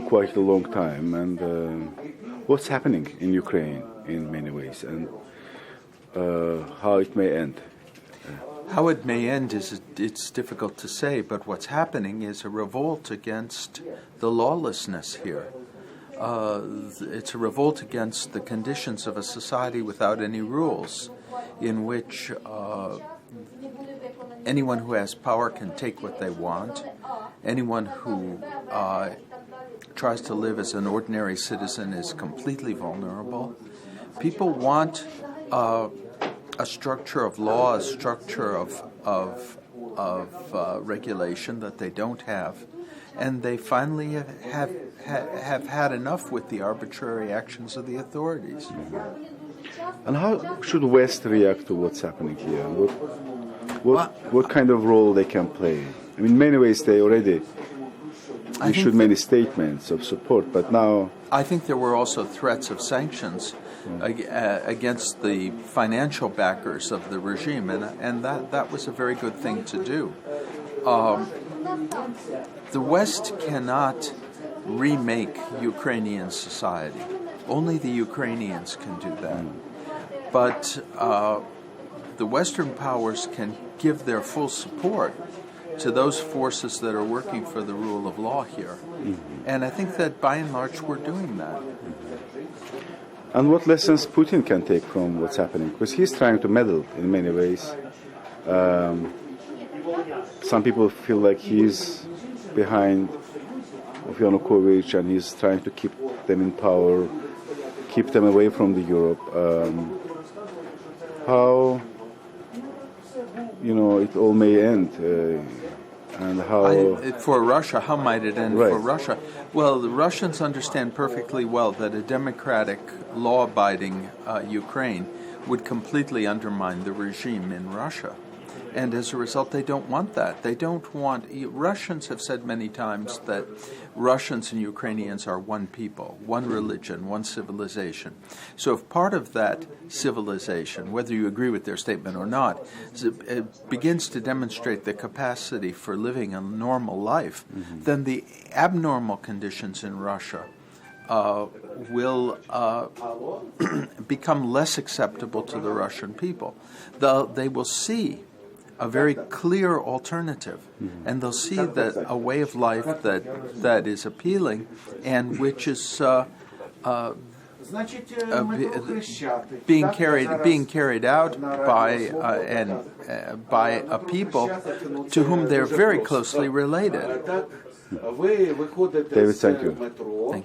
quite a long time, and what's happening in Ukraine in many ways, and how it may end. How it may end it's difficult to say, but what's happening is a revolt against the lawlessness here. It's a revolt against the conditions of a society without any rules, in which anyone who has power can take what they want. Anyone who tries to live as an ordinary citizen is completely vulnerable. People want a structure of law, a structure of regulation that they don't have, and they finally have had enough with the arbitrary actions of the authorities. And how should West react to what's happening here? What kind of role they can play? I mean, in many ways they already issued many statements of support, but now... I think there were also threats of sanctions against the financial backers of the regime, and that was a very good thing to do. The West cannot remake Ukrainian society. Only the Ukrainians can do that. But the Western powers can give their full support to those forces that are working for the rule of law here. And I think that by and large we're doing that. And what lessons Putin can take from what's happening? Because he's trying to meddle in many ways. Some people feel like he's behind of Yanukovych and he's trying to keep them in power, keep them away from the Europe. How, it all may end, and how... For Russia, how might it end right. for Russia? Well, the Russians understand perfectly well that a democratic, law-abiding Ukraine would completely undermine the regime in Russia. And as a result, they don't want that. They don't want... Russians have said many times that Russians and Ukrainians are one people, one religion, one civilization. So if part of that civilization, whether you agree with their statement or not, begins to demonstrate the capacity for living a normal life, then the abnormal conditions in Russia will become less acceptable to the Russian people. They will see a very clear alternative, and they'll see that a way of life that is appealing and which is being carried out by a people to whom they're very closely related. David, thank you. Thank you.